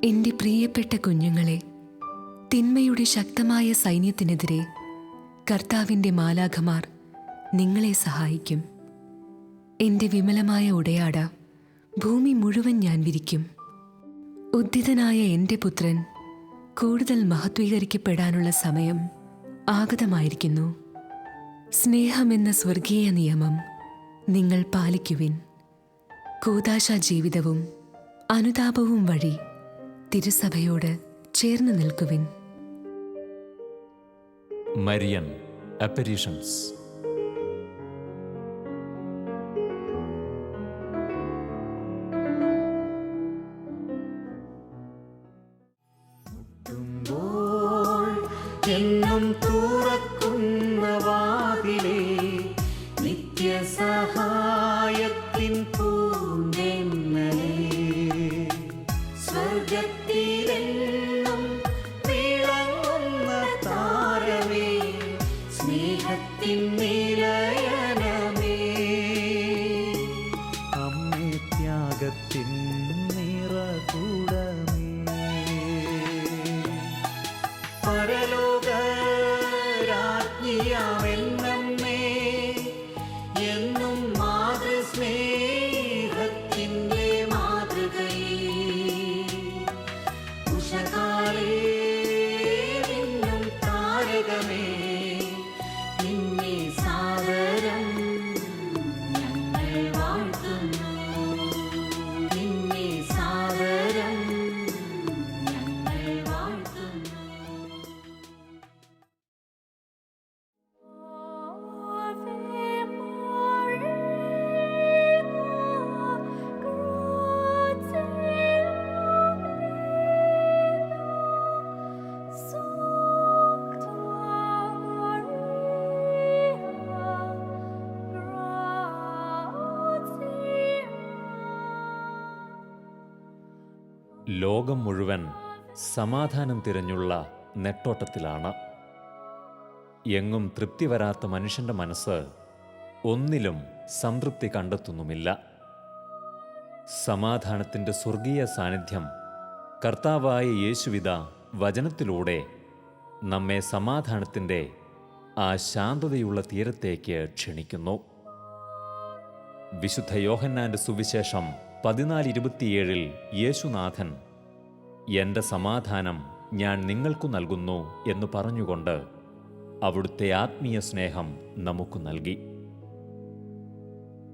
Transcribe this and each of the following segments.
എന്റെ പ്രിയപ്പെട്ട കുഞ്ഞുങ്ങളെ, തിന്മയുടെ ശക്തമായ സൈന്യത്തിനെതിരെ കർത്താവിൻ്റെ മാലാഖമാർ നിങ്ങളെ സഹായിക്കും. എന്റെ വിമലമായ ഉടയാട ഭൂമി മുഴുവൻ ഞാൻ വിരിക്കും. ഉദ്ധിതനായ എന്റെ പുത്രൻ കൂടുതൽ മഹത്വീകരിക്കപ്പെടാനുള്ള സമയം ആഗതമായിരിക്കുന്നു. സ്നേഹമെന്ന സ്വർഗീയ നിയമം നിങ്ങൾ പാലിക്കുവിൻ. കൂദാശ ജീവിതവും അനുതാപവും വഴി തിരുസഭയോട് ചേർന്ന് നിൽക്കുവിൻ. മരിയൻ അപ്പരീഷൻസ്. എന്നും തുറക്കുന്ന വാതിലേ, നിത്യസഹായത്തിൻ പൂന്തെന്നലേ, സ്വർഗത്തിലെന്നും വിളങ്ങുന്ന താരമേ, സ്നേഹത്തിൻ നിലയനമേ, അമ്മേ ത്യാഗത്തിൻ നിറകൂടമേ, പരലോകരാജ്ഞിയാമെന്നമ്മേ, എന്നും മാതൃസ്നേഹത്തിൻ്റെ മാതൃകയേ, ഉഷകാലേ നിന്നും താരകമേ, നിന്നെ സാദരം ഞങ്ങൾ വാഴ്ത്തുന്നു, നിന്നെ സാദരം ഞങ്ങൾ വാഴ്ത്തുന്നു. ലോകം മുഴുവൻ സമാധാനം തിരഞ്ഞുള്ള നെട്ടോട്ടത്തിലാണ്. എങ്ങും തൃപ്തി വരാത്ത മനുഷ്യന്റെ മനസ്സ് ഒന്നിലും സംതൃപ്തി കണ്ടെത്തുന്നുമില്ല. സമാധാനത്തിൻ്റെ സ്വർഗീയ സാന്നിധ്യം കർത്താവായ യേശുവിത വചനത്തിലൂടെ നമ്മെ സമാധാനത്തിൻ്റെ ആ ശാന്തതയുള്ള തീരത്തേക്ക് ക്ഷണിക്കുന്നു. വിശുദ്ധ യോഹന്നാന്റെ സുവിശേഷം 14:27 യേശുനാഥൻ എൻ്റെ സമാധാനം ഞാൻ നിങ്ങൾക്കു നൽകുന്നു എന്ന് പറഞ്ഞുകൊണ്ട് അവിടുത്തെ ആത്മീയ സ്നേഹം നമുക്ക് നൽകി.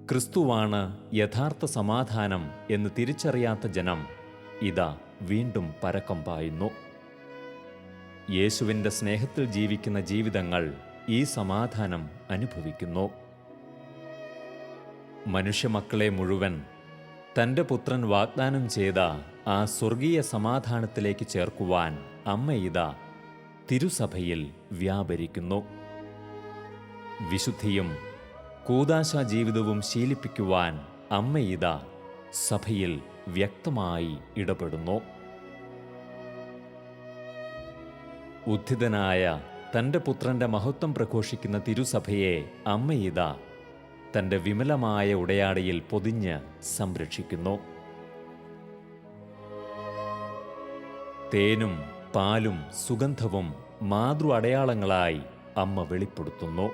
ക്രിസ്തുവാണ് യഥാർത്ഥ സമാധാനം എന്ന് തിരിച്ചറിയാത്ത ജനം ഇതാ വീണ്ടും പരക്കം പായുന്നു. യേശുവിൻ്റെ സ്നേഹത്തിൽ ജീവിക്കുന്ന ജീവിതങ്ങൾ ഈ സമാധാനം അനുഭവിക്കുന്നു. മനുഷ്യമക്കളെ മുഴുവൻ തൻ്റെ പുത്രൻ വാഗ്ദാനം ചെയ്ത ആ സ്വർഗീയ സമാധാനത്തിലേക്ക് ചേർക്കുവാൻ അമ്മയിതാ തിരുസഭയിൽ വ്യാപരിക്കുന്നു. വിശുദ്ധിയും കൂദാശ ജീവിതവും ശീലിപ്പിക്കുവാൻ അമ്മയിതാ സഭയിൽ വ്യക്തമായി ഇടപെടുന്നു. ഉദ്ധിതനായ തൻ്റെ പുത്രൻ്റെ മഹത്വം പ്രഘോഷിക്കുന്ന തിരുസഭയെ അമ്മയിതാ തൻ്റെ വിമലമായ ഉടയാടയിൽ പൊതിഞ്ഞ് സംരക്ഷിക്കുന്നു. തേനും പാലും സുഗന്ധവും മാതൃ അടയാളങ്ങളായി അമ്മ വെളിപ്പെടുത്തുന്നു.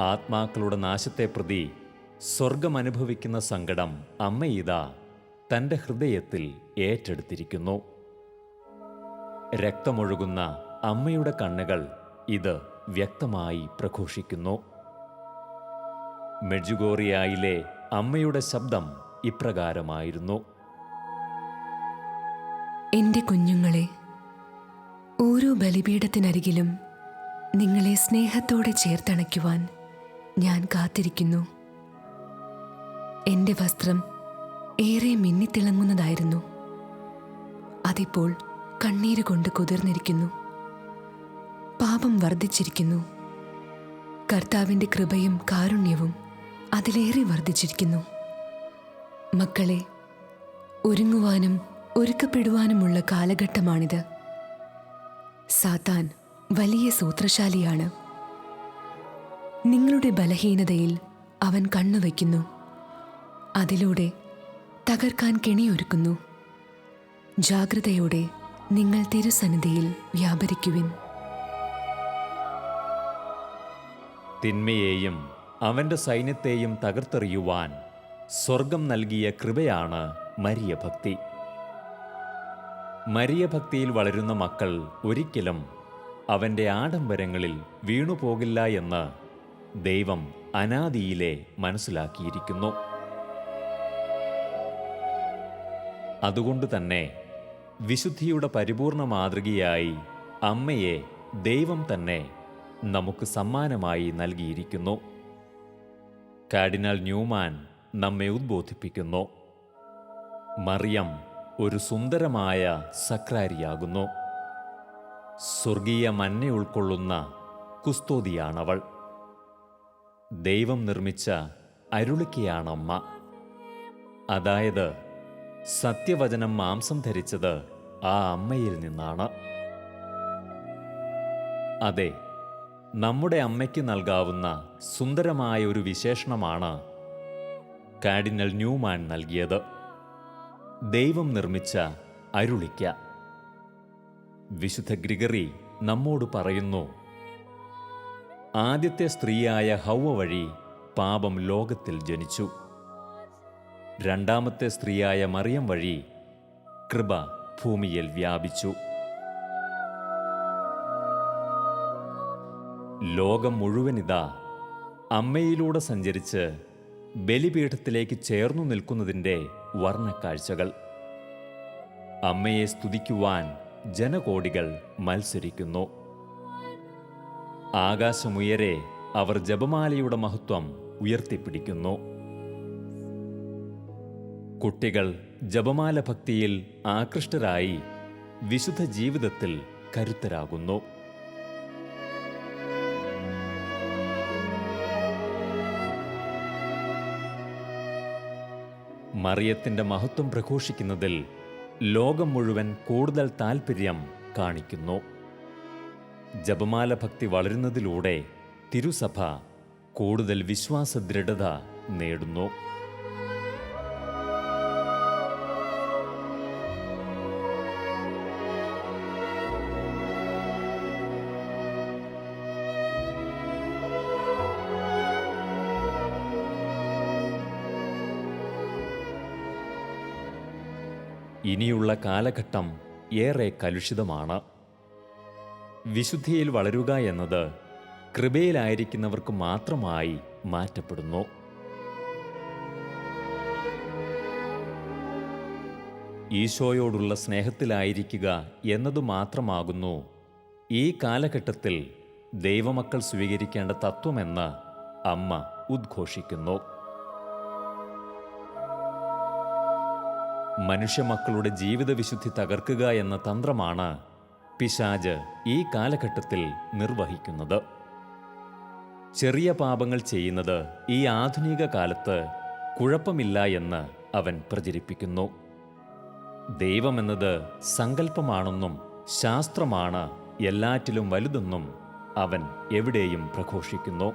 ആത്മാക്കളുടെ നാശത്തെ പ്രതി സ്വർഗം അനുഭവിക്കുന്ന സങ്കടം അമ്മയിതാ തൻ്റെ ഹൃദയത്തിൽ ഏറ്റെടുത്തിരിക്കുന്നു. രക്തമൊഴുകുന്ന അമ്മയുടെ കണ്ണുകൾ ഇത് വ്യക്തമായി പ്രഘോഷിക്കുന്നു. മെഡ്ജുഗോറിയയിലെ അമ്മയുടെ ശബ്ദം ഇപ്രകാരമായിരുന്നു: എന്റെ കുഞ്ഞുങ്ങളെ, ഓരോ ബലിപീഠത്തിനരികിലും നിങ്ങളെ സ്നേഹത്തോടെ ചേർത്തണയ്ക്കുവാൻ ഞാൻ കാത്തിരിക്കുന്നു. എന്റെ വസ്ത്രം ഏറെ മിന്നിത്തിളങ്ങുന്നതായിരുന്നു. അതിപ്പോൾ കണ്ണീരുകൊണ്ട് കുതിർന്നിരിക്കുന്നു. പാപം വർദ്ധിച്ചിരിക്കുന്നു. കർത്താവിൻ്റെ കൃപയും കാരുണ്യവും അതിലേറെ വർദ്ധിച്ചിരിക്കുന്നു. മക്കളെ, ഒരുങ്ങുവാനും ഒരുക്കപ്പെടുവാനുമുള്ള കാലഘട്ടമാണിത്. സാത്താൻ വലിയ സൂത്രശാലിയാണ്. നിങ്ങളുടെ ബലഹീനതയിൽ അവൻ കണ്ണുവയ്ക്കുന്നു. അതിലൂടെ തകർക്കാൻ കെണിയൊരുക്കുന്നു. ജാഗ്രതയോടെ നിങ്ങൾ തിരുസന്നിധിയിൽ വ്യാപരിക്കുവിൻ. തിന്മയെയും അവൻ്റെ സൈന്യത്തെയും തകർത്തെറിയുവാൻ സ്വർഗം നൽകിയ കൃപയാണ് മരിയഭക്തി. മരിയഭക്തിയിൽ വളരുന്ന മക്കൾ ഒരിക്കലും അവൻ്റെ ആഡംബരങ്ങളിൽ വീണുപോകില്ല എന്ന് ദൈവം അനാദിയിലെ മനസ്സിലാക്കിയിരിക്കുന്നു. അതുകൊണ്ട് തന്നെ വിശുദ്ധിയുടെ പരിപൂർണ മാതൃകയായി അമ്മയെ ദൈവം തന്നെ നമുക്ക് സമ്മാനമായി നൽകിയിരിക്കുന്നു. കാർഡിനൽ ന്യൂമാൻ നമ്മെ ഉദ്ബോധിപ്പിക്കുന്നു, മറിയം ഒരു സുന്ദരമായ സക്രാരിയാകുന്നു. സ്വർഗീയ മന്ന ഉൾക്കൊള്ളുന്ന കുസ്തോതിയാണവൾ. ദൈവം നിർമ്മിച്ച അരുളിക്കയാണമ്മ. അതായത് സത്യവചനം മാംസം ധരിച്ചത് ആ അമ്മയിൽ നിന്നാണ്. അതെ, നമ്മുടെ അമ്മയ്ക്ക് നൽകാവുന്ന സുന്ദരമായ ഒരു വിശേഷണമാണ് കാർഡിനൽ ന്യൂമാൻ നൽകിയത്. ദൈവം നിർമ്മിച്ച അരുളിക്ക. വിശുദ്ധ ഗ്രിഗറി നമ്മോട് പറയുന്നു, ആദ്യത്തെ സ്ത്രീയായ ഹൗവ വഴി പാപം ലോകത്തിൽ ജനിച്ചു. രണ്ടാമത്തെ സ്ത്രീയായ മറിയം വഴി കൃപ ഭൂമിയിൽ വ്യാപിച്ചു. ലോകം മുഴുവനിതാ അമ്മയിലൂടെ സഞ്ചരിച്ച് ബലിപീഠത്തിലേക്ക് ചേർന്നു നിൽക്കുന്നതിൻ്റെ വർണ്ണക്കാഴ്ചകൾ. അമ്മയെ സ്തുതിക്കുവാൻ ജനകോടികൾ മത്സരിക്കുന്നു. ആകാശമുയരെ അവർ ജപമാലയുടെ മഹത്വം ഉയർത്തിപ്പിടിക്കുന്നു. കുട്ടികൾ ജപമാല ഭക്തിയിൽ ആകൃഷ്ടരായി വിശുദ്ധ ജീവിതത്തിൽ കരുത്തരാകുന്നു. മറിയത്തിൻ്റെ മഹത്വം പ്രഘോഷിക്കുന്നതിൽ ലോകം മുഴുവൻ കൂടുതൽ താൽപ്പര്യം കാണിക്കുന്നു. ജപമാല ഭക്തി വളരുന്നതിലൂടെ തിരുസഭ കൂടുതൽ വിശ്വാസ ദൃഢത നേടുന്നു. ഇനിയുള്ള കാലഘട്ടം ഏറെ കലുഷിതമാണ്. വിശുദ്ധിയിൽ വളരുക എന്നത് കൃപയിലായിരിക്കുന്നവർക്ക് മാത്രമായി മാറ്റപ്പെടുന്നു. ഈശോയോടുള്ള സ്നേഹത്തിലായിരിക്കുക എന്നതു മാത്രമാകുന്നു ഈ കാലഘട്ടത്തിൽ ദൈവമക്കൾ സ്വീകരിക്കേണ്ട തത്വമെന്ന് അമ്മ ഉദ്ഘോഷിക്കുന്നു. മനുഷ്യമക്കളുടെ ജീവിതവിശുദ്ധി തകർക്കുക എന്ന തന്ത്രമാണ് പിശാച് ഈ കാലഘട്ടത്തിൽ നിർവഹിക്കുന്നത്. ചെറിയ പാപങ്ങൾ ചെയ്യുന്നത് ഈ ആധുനിക കാലത്ത് കുഴപ്പമില്ല എന്ന് അവൻ പ്രചരിപ്പിക്കുന്നു. ദൈവമെന്നത് സങ്കല്പമാണെന്നും ശാസ്ത്രമാണ് എല്ലാറ്റിലും വലുതെന്നും അവൻ എവിടെയും പ്രഘോഷിക്കുന്നു.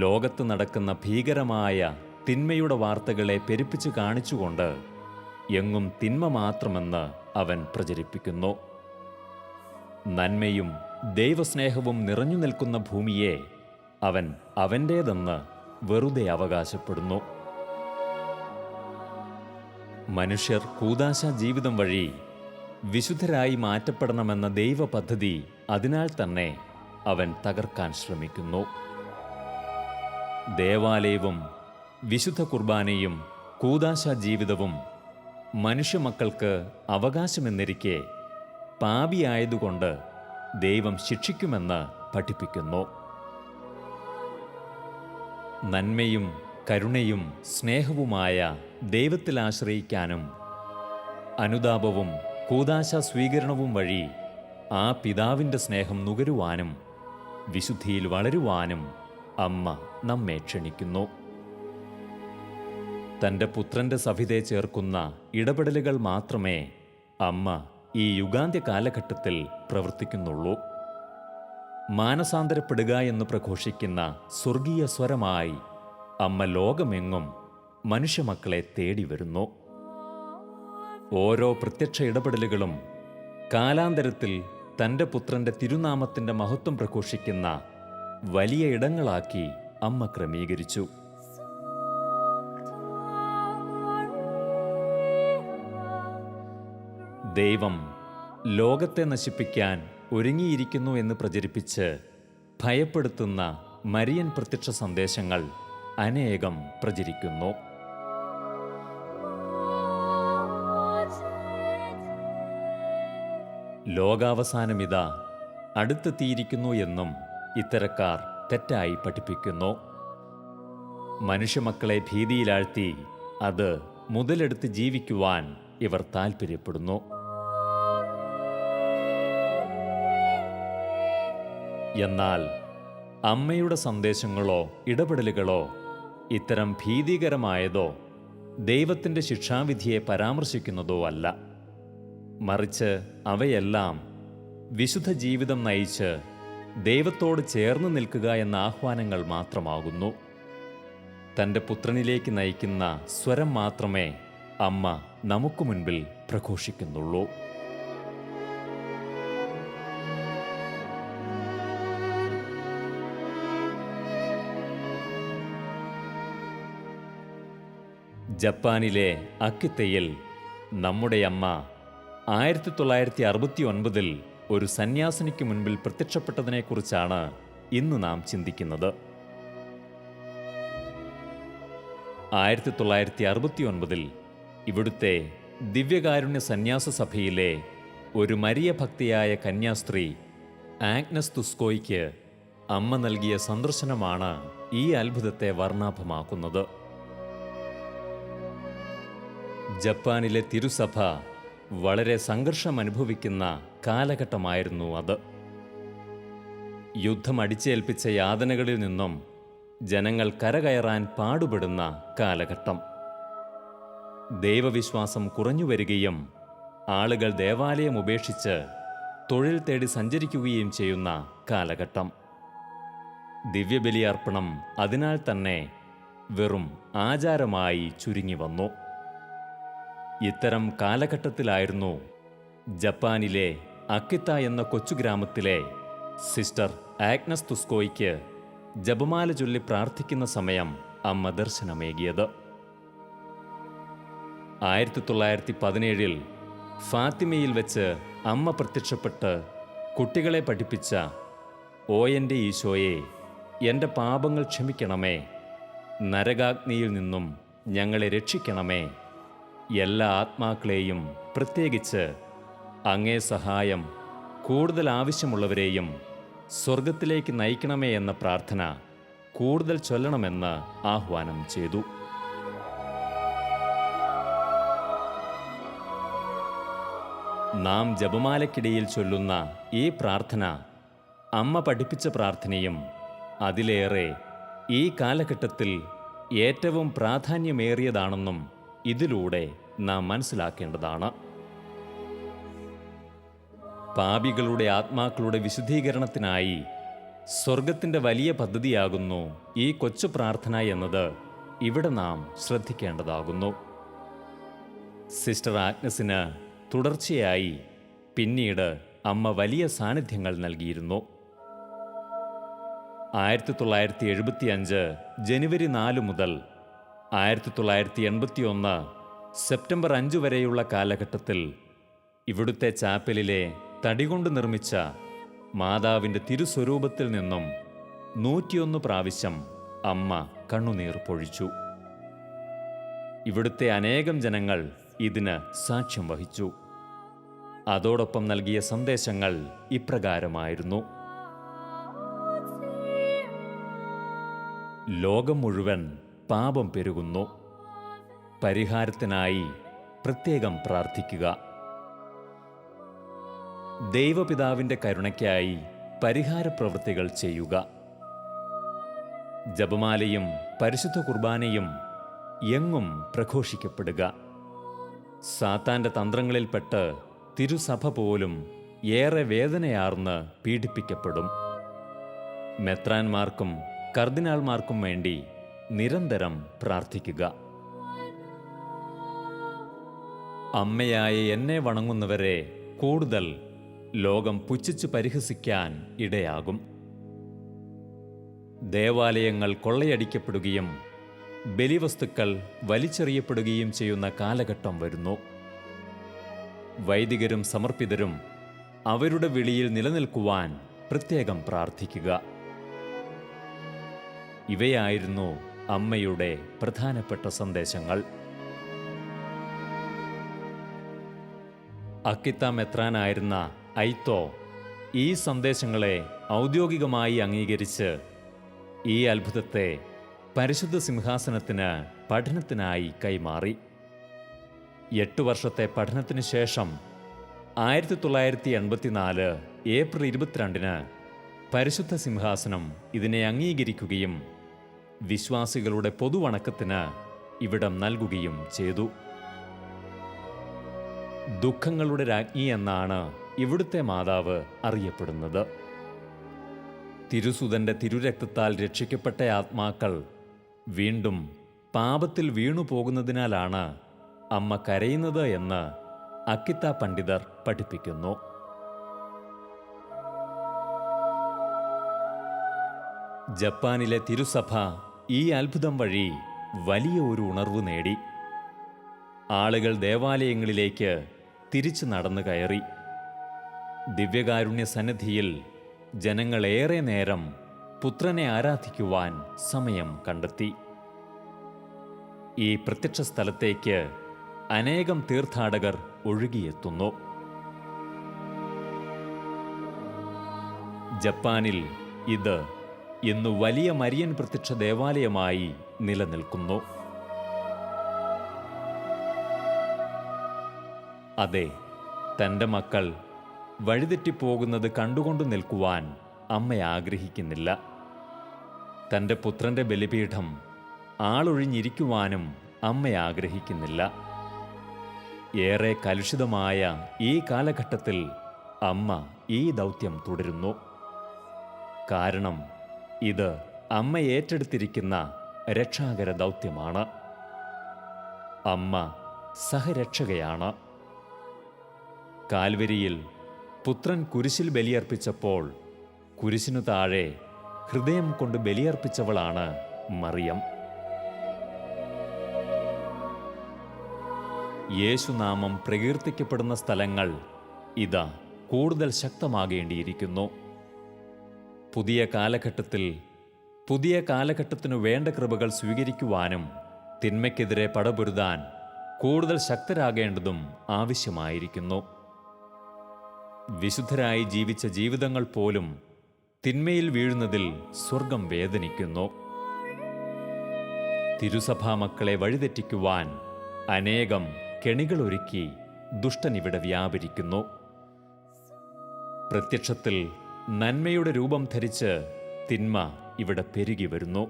ലോകത്ത് നടക്കുന്ന ഭീകരമായ തിന്മയുടെ വാർത്തകളെ പെരുപ്പിച്ചു കാണിച്ചുകൊണ്ട് എങ്ങും തിന്മ മാത്രമെന്ന് അവൻ പ്രചരിപ്പിക്കുന്നു. നന്മയും ദൈവസ്നേഹവും നിറഞ്ഞു നിൽക്കുന്ന ഭൂമിയെ അവൻ അവൻ്റേതെന്ന് വെറുതെ അവകാശപ്പെടുന്നു. മനുഷ്യർ കൂദാശ ജീവിതം വഴി വിശുദ്ധരായി മാറ്റപ്പെടണമെന്ന ദൈവ പദ്ധതി അതിനാൽ തന്നെ അവൻ തകർക്കാൻ ശ്രമിക്കുന്നു. ദേവാലയവും വിശുദ്ധ കുർബാനയും കൂദാശ ജീവിതവും മനുഷ്യമക്കൾക്ക് അവകാശമെന്നിരിക്കെ പാപിയായതുകൊണ്ട് ദൈവം ശിക്ഷിക്കുമെന്ന് പഠിപ്പിക്കുന്നു. നന്മയും കരുണയും സ്നേഹവുമായ ദൈവത്തിൽ ആശ്രയിക്കാനും അനുതാപവും കൂദാശ സ്വീകരണവും വഴി ആ പിതാവിൻ്റെ സ്നേഹം നുകരുവാനും വിശുദ്ധിയിൽ വളരുവാനും അമ്മ നമ്മെ ക്ഷണിക്കുന്നു. തൻ്റെ പുത്രൻ്റെ സവിധേ ചേർക്കുന്ന ഇടപെടലുകൾ മാത്രമേ അമ്മ ഈ യുഗാന്ത്യ കാലഘട്ടത്തിൽ പ്രവർത്തിക്കുന്നുള്ളൂ. മാനസാന്തരപ്പെടുക എന്ന് പ്രഘോഷിക്കുന്ന സ്വർഗീയ സ്വരമായി അമ്മ ലോകമെങ്ങും മനുഷ്യമക്കളെ തേടി വരുന്നു. ഓരോ പ്രത്യക്ഷ ഇടപെടലുകളും കാലാന്തരത്തിൽ തൻ്റെ പുത്രൻ്റെ തിരുനാമത്തിൻ്റെ മഹത്വം പ്രഘോഷിക്കുന്ന വലിയ ഇടങ്ങളാക്കി അമ്മ ക്രമീകരിച്ചു. ദൈവം ലോകത്തെ നശിപ്പിക്കാൻ ഒരുങ്ങിയിരിക്കുന്നു എന്ന് പ്രചരിപ്പിച്ച് ഭയപ്പെടുത്തുന്ന മരിയൻ പ്രത്യക്ഷ സന്ദേശങ്ങൾ അനേകം പ്രചരിക്കുന്നു. ലോകാവസാനമിതാ അടുത്തെത്തിയിരിക്കുന്നു എന്നും ഇത്തരക്കാർ തെറ്റായി പഠിപ്പിക്കുന്നു. മനുഷ്യമക്കളെ ഭീതിയിലാഴ്ത്തി അത് മുതലെടുത്ത് ജീവിക്കുവാൻ ഇവർ താൽപ്പര്യപ്പെടുന്നു. എന്നാൽ അമ്മയുടെ സന്ദേശങ്ങളോ ഇടപെടലുകളോ ഇത്തരം ഭീതികരമായതോ ദൈവത്തിൻ്റെ ശിക്ഷാവിധിയെ പരാമർശിക്കുന്നതോ അല്ല. മറിച്ച് അവയെല്ലാം വിശുദ്ധ ജീവിതം നയിച്ച് ദൈവത്തോട് ചേർന്ന് നിൽക്കുക എന്ന ആഹ്വാനങ്ങൾ മാത്രമാകുന്നു. തൻ്റെ പുത്രനിലേക്ക് നയിക്കുന്ന സ്വരം മാത്രമേ അമ്മ നമുക്ക് മുൻപിൽ പ്രഘോഷിക്കുന്നുള്ളൂ. ജപ്പാനിലെ അക്കിത്തയിൽ നമ്മുടെ അമ്മ 1969 ഒരു സന്യാസിനിക്ക് മുൻപിൽ പ്രത്യക്ഷപ്പെട്ടതിനെക്കുറിച്ചാണ് ഇന്ന് നാം ചിന്തിക്കുന്നത്. 1969 ഇവിടുത്തെ ദിവ്യകാരുണ്യ സന്യാസ സഭയിലെ ഒരു മരിയ ഭക്തിയായ കന്യാസ്ത്രീ ആഗ്നസ് തുസ്കോയ്ക്ക് അമ്മ നൽകിയ സന്ദർശനമാണ് ഈ അത്ഭുതത്തെ വർണ്ണാഭമാക്കുന്നത്. ജപ്പാനിലെ തിരുസഭ വളരെ സംഘർഷം അനുഭവിക്കുന്ന കാലഘട്ടമായിരുന്നു അത്. യുദ്ധം അടിച്ചേൽപ്പിച്ച യാതനകളിൽ നിന്നും ജനങ്ങൾ കരകയറാൻ പാടുപെടുന്ന കാലഘട്ടം. ദൈവവിശ്വാസം കുറഞ്ഞുവരികയും ആളുകൾ ദേവാലയം ഉപേക്ഷിച്ച് തൊഴിൽ തേടി സഞ്ചരിക്കുകയും ചെയ്യുന്ന കാലഘട്ടം. ദിവ്യബലിയർപ്പണം അതിനാൽ തന്നെ വെറും ആചാരമായി ചുരുങ്ങി വന്നു. ഇത്തരം കാലഘട്ടത്തിലായിരുന്നു ജപ്പാനിലെ അക്കിത്ത എന്ന കൊച്ചു ഗ്രാമത്തിലെ സിസ്റ്റർ ആഗ്നസ് തുസ്കോയ്ക്ക് ജപമാല ചൊല്ലി പ്രാർത്ഥിക്കുന്ന സമയം അമ്മ ദർശനമേകിയത്. 1917 ഫാത്തിമയിൽ വെച്ച് അമ്മ പ്രത്യക്ഷപ്പെട്ട് കുട്ടികളെ പഠിപ്പിച്ച "ഓ എൻ്റെ ഈശോയെ, എൻ്റെ പാപങ്ങൾ ക്ഷമിക്കണമേ, നരകാഗ്നിയിൽ നിന്നും ഞങ്ങളെ രക്ഷിക്കണമേ, എല്ലാ ആത്മാക്കളെയും പ്രത്യേകിച്ച് അങ്ങേ സഹായം കൂടുതൽ ആവശ്യമുള്ളവരെയും സ്വർഗത്തിലേക്ക് നയിക്കണമേ" എന്ന പ്രാർത്ഥന കൂടുതൽ ചൊല്ലണമെന്ന് ആഹ്വാനം ചെയ്തു. നാം ജപമാലയ്ക്കിടയിൽ ചൊല്ലുന്ന ഈ പ്രാർത്ഥന അമ്മ പഠിപ്പിച്ച പ്രാർത്ഥനയും അതിലേറെ ഈ കാലഘട്ടത്തിൽ ഏറ്റവും പ്രാധാന്യമേറിയതാണെന്നും ഇതിലൂടെ നാം മനസ്സിലാക്കേണ്ടതാണ്. പാപികളുടെ ആത്മാക്കളുടെ വിശുദ്ധീകരണത്തിനായി സ്വർഗത്തിൻ്റെ വലിയ പദ്ധതിയാകുന്നു ഈ കൊച്ചു പ്രാർത്ഥന എന്നത് ഇവിടെ നാം ശ്രദ്ധിക്കേണ്ടതാകുന്നു. സിസ്റ്റർ ആഗ്നസിന് തുടർച്ചയായി പിന്നീട് അമ്മ വലിയ സാന്നിധ്യങ്ങൾ നൽകിയിരുന്നു. 1975 ജനുവരി 4 മുതൽ 1981 സെപ്റ്റംബർ 5 വരെയുള്ള കാലഘട്ടത്തിൽ ഇവിടുത്തെ ചാപ്പലിലെ തടികൊണ്ട് നിർമ്മിച്ച മാതാവിൻ്റെ തിരുസ്വരൂപത്തിൽ നിന്നും 101 പ്രാവശ്യം അമ്മ കണ്ണുനീർ പൊഴിച്ചു. ഇവിടുത്തെ അനേകം ജനങ്ങൾ ഇതിന് സാക്ഷ്യം വഹിച്ചു. അതോടൊപ്പം നൽകിയ സന്ദേശങ്ങൾ ഇപ്രകാരമായിരുന്നു: ലോകം മുഴുവൻ പാപം പെരുകുന്നു, പരിഹാരത്തിനായി പ്രത്യേകം പ്രാർത്ഥിക്കുക. ദൈവപിതാവിൻ്റെ കരുണയ്ക്കായി പരിഹാര പ്രവൃത്തികൾ ചെയ്യുക. ജപമാലയും പരിശുദ്ധ കുർബാനയും എങ്ങും പ്രഘോഷിക്കപ്പെടുക. സാത്താൻ്റെ തന്ത്രങ്ങളിൽപ്പെട്ട് തിരുസഭ പോലും ഏറെ വേദനയാർന്ന് പീഡിപ്പിക്കപ്പെടും. മെത്രാന്മാർക്കും കർദിനാൾമാർക്കും വേണ്ടി നിരന്തരം പ്രാർത്ഥിക്കുക. അമ്മയായ എന്നെ വണങ്ങുന്നവരെ കൂടുതൽ ലോകം പുച്ഛിച്ചു പരിഹസിക്കാൻ ഇടയാകും. ദേവാലയങ്ങൾ കൊള്ളയടിക്കപ്പെടുകയും ബലിവസ്തുക്കൾ വലിച്ചെറിയപ്പെടുകയും ചെയ്യുന്ന കാലഘട്ടം വരുന്നു. വൈദികരും സമർപ്പിതരും അവരുടെ വിളിയിൽ നിലനിൽക്കുവാൻ പ്രത്യേകം പ്രാർത്ഥിക്കുക. ഇവയായിരുന്നു അമ്മയുടെ പ്രധാനപ്പെട്ട സന്ദേശങ്ങൾ. അക്കിത്ത മെത്രാനായിരുന്ന ഐത്തോ ഈ സന്ദേശങ്ങളെ ഔദ്യോഗികമായി അംഗീകരിച്ച് ഈ അത്ഭുതത്തെ പരിശുദ്ധ സിംഹാസനത്തിന് പഠനത്തിനായി കൈമാറി. 8 വർഷത്തെ പഠനത്തിന് ശേഷം 1984 ഏപ്രിൽ 22 പരിശുദ്ധ സിംഹാസനം ഇതിനെ അംഗീകരിക്കുകയും വിശ്വാസികളുടെ പൊതുവണക്കത്തിന് ഇവിടം നൽകുകയും ചെയ്തു. ദുഃഖങ്ങളുടെ രാജ്ഞി എന്നാണ് ഇവിടുത്തെ മാതാവ് അറിയപ്പെടുന്നത്. തിരുസുതന്റെ തിരുരക്തത്താൽ രക്ഷിക്കപ്പെട്ട ആത്മാക്കൾ വീണ്ടും പാപത്തിൽ വീണുപോകുന്നതിനാലാണ് അമ്മ കരയുന്നത് എന്ന് അക്കിത്ത പണ്ഡിതർ പഠിപ്പിക്കുന്നു. ജപ്പാനിലെ തിരുസഭ ഈ അത്ഭുതം വഴി വലിയ ഒരു ഉണർവ് നേടി. ആളുകൾ ദേവാലയങ്ങളിലേക്ക് തിരിച്ചു നടന്നു കയറി. ദിവ്യകാരുണ്യ സന്നിധിയിൽ ജനങ്ങൾ ഏറെ നേരം പുത്രനെ ആരാധിക്കുവാൻ സമയം കണ്ടെത്തി. ഈ പ്രത്യക്ഷ സ്ഥലത്തേക്ക് അനേകം തീർത്ഥാടകർ ഒഴുകിയെത്തുന്നു. ജപ്പാനിൽ ഇത് ഇന്ന് വലിയ മരിയൻ പ്രത്യക്ഷ ദേവാലയമായി നിലനിൽക്കുന്നു. അതെ, തൻ്റെ മക്കൾ വഴിതെറ്റിപ്പോകുന്നത് കണ്ടുകൊണ്ടു നിൽക്കുവാൻ അമ്മ ആഗ്രഹിക്കുന്നില്ല. തൻ്റെ പുത്രൻ്റെ ബലിപീഠം ആളൊഴിഞ്ഞിരിക്കുവാനും അമ്മ ആഗ്രഹിക്കുന്നില്ല. ഏറെ കലുഷിതമായ ഈ കാലഘട്ടത്തിൽ അമ്മ ഈ ദൗത്യം തുടരുന്നു. കാരണം ഇത് അമ്മ ഏറ്റെടുത്തിരിക്കുന്ന രക്ഷാകര ദൗത്യമാണ്. അമ്മ സഹരക്ഷകയാണ്. കാൽവരിയിൽ പുത്രൻ കുരിശിൽ ബലിയർപ്പിച്ചപ്പോൾ കുരിശിനു താഴെ ഹൃദയം കൊണ്ട് ബലിയർപ്പിച്ചവളാണ് മറിയം. യേശുനാമം പ്രകീർത്തിക്കപ്പെടുന്ന സ്ഥലങ്ങൾ ഇതാ കൂടുതൽ ശക്തമാകേണ്ടിയിരിക്കുന്നു. പുതിയ കാലഘട്ടത്തിനു വേണ്ട കൃപകൾ സ്വീകരിക്കുവാനും തിന്മയ്ക്കെതിരെ പടപൊരുതാൻ കൂടുതൽ ശക്തരാകേണ്ടതും ആവശ്യമായിരിക്കുന്നു. വിശുദ്ധരായി ജീവിച്ച ജീവിതങ്ങൾ പോലും തിന്മയിൽ വീഴുന്നതിൽ സ്വർഗം വേദനിക്കുന്നു. തിരുസഭാ മക്കളെ വഴിതെറ്റിക്കുവാൻ അനേകം കെണികളൊരുക്കി ദുഷ്ടൻ ഇവിടെ വ്യാപരിക്കുന്നു. പ്രത്യക്ഷത്തിൽ നന്മയുടെ രൂപം ധരിച്ച് തിന്മ ഇവിടെ പെരുകി വരുന്നു.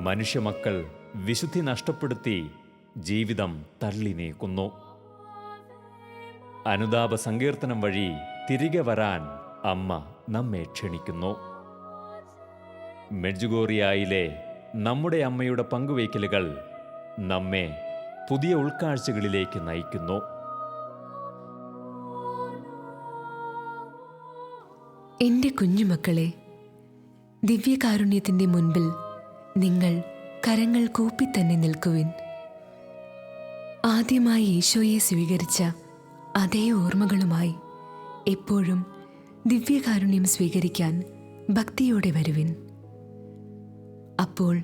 മനുഷ്യമക്കൾ വിശുദ്ധി നഷ്ടപ്പെടുത്തി ജീവിതം തള്ളി നീക്കുന്നു. അനുതാപ സങ്കീർത്തനം വഴി തിരികെ വരാൻ അമ്മ നമ്മെ ക്ഷണിക്കുന്നു. മെഡ്ജുഗോറിയയിലെ നമ്മുടെ അമ്മയുടെ പങ്കുവയ്ക്കലുകൾ നമ്മെ പുതിയ ഉൾക്കാഴ്ചകളിലേക്ക് നയിക്കുന്നു. എൻ്റെ കുഞ്ഞുമക്കളെ, ദിവ്യകാരുണ്യത്തിൻ്റെ മുൻപിൽ നിങ്ങൾ കരങ്ങൾ കൂപ്പിത്തന്നെ നിൽക്കുവിൻ. ആദ്യമായി ഈശോയെ സ്വീകരിച്ച അതേ ഓർമ്മകളുമായി എപ്പോഴും ദിവ്യകാരുണ്യം സ്വീകരിക്കാൻ ഭക്തിയോടെ വരുവിൻ. അപ്പോൾ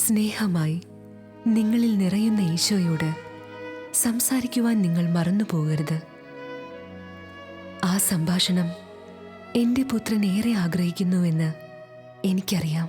സ്നേഹമായി നിങ്ങളിൽ നിറയുന്ന ഈശോയോട് സംസാരിക്കുവാൻ നിങ്ങൾ മറന്നു പോകരുത്. ആ സംഭാഷണം എൻ്റെ പുത്രൻ ഏറെ ആഗ്രഹിക്കുന്നുവെന്ന് എനിക്കറിയാം.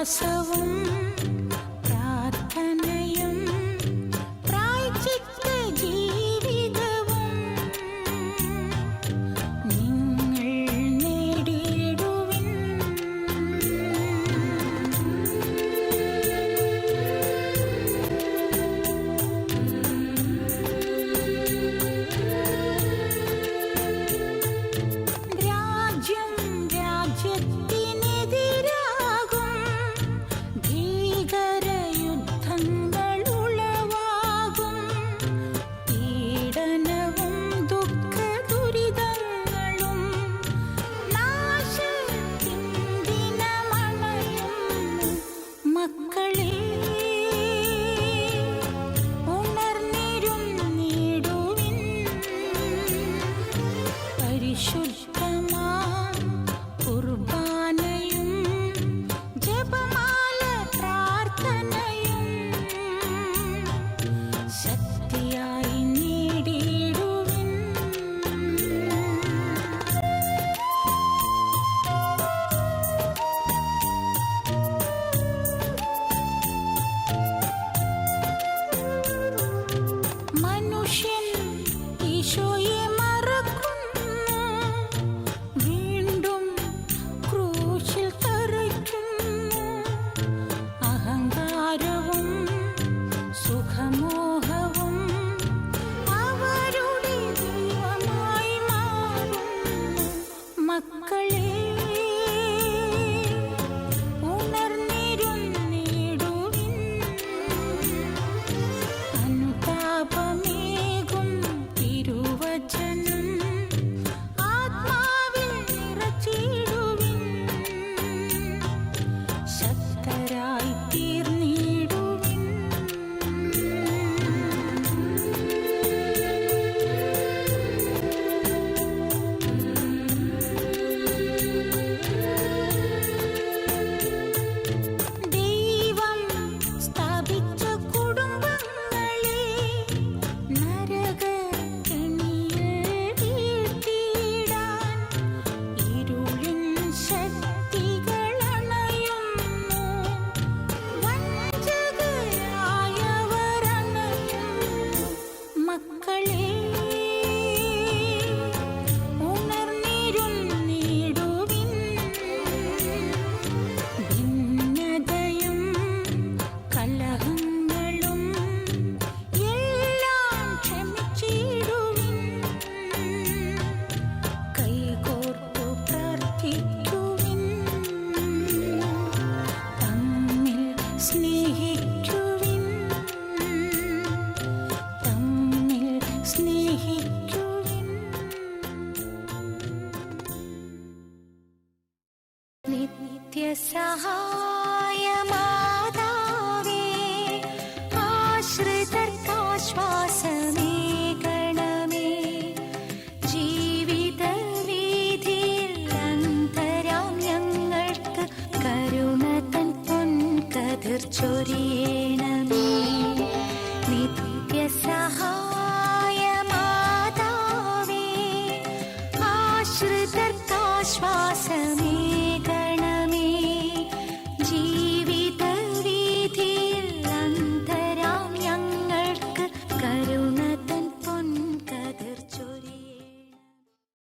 ഉപവാസവും പ്രാർത്ഥനയും പ്രായശ്ചിത്ത ജീവിതവും നിങ്ങൾ നേടിയിടുവിൻ. രാജ്യം രാജ്യത്തിനെതിരാകും, ഭീകരയുദ്ധങ്ങൾ ഉളവാകും, പീഡനവും ദുഃഖദുരിതങ്ങളും നാശത്തിൻ ദിനമണയുന്നു. മക്കളെ, ഉണർന്നിരുന്നിടുവിൻ. പരിശുദ്ധമാം കുർബാനയും ജപമാല പ്രാർത്ഥനയും ശക്തിയായി നേടിയിടുവിൻ. മനുഷ്യൻ ഈശോയെ മറക്കുന്നു, വീണ്ടും ക്രൂശിൽ തറയ്ക്കുന്നു. അഹങ്കാരവും സുഖമോഹവും അവരുടെ ദൈവമായി മാറുന്നു. മക്കളെ, ഉണർന്നിരുന്നിടുവിൻ. അനുതാപമേകും തിരുവചനം ആത്മാവിൽ നിറച്ചിടുവിൻ. ശക്തരായി തീർന്നിടുവിൻ. ദൈവം സ്ഥാപിച്ച കുടുംബങ്ങളെ നരകക്കെണിയിൽ വീഴ്ത്തിയിടാൻ ഇരുളിൻ ശക്തികളണയുന്നു. വഞ്ചകരായവരണയുന്നു. മക്കളെ, ഉണർന്നിരുന്നിടുവിൻ. ഭിന്നതയും കലഹങ്ങളും എല്ലാം ക്ഷമിച്ചിടുവിൻ. കൈകോർത്തു പ്രാർത്ഥിക്കുവിൻ. തമ്മിൽ സ്നേഹിക്കുവിൻ. തമ്മിൽ സ്നേഹിക്കുവിൻ. നിത്യസഹായമാതാവേ, ആശ്രിതർക്കാശ്വാസമേ,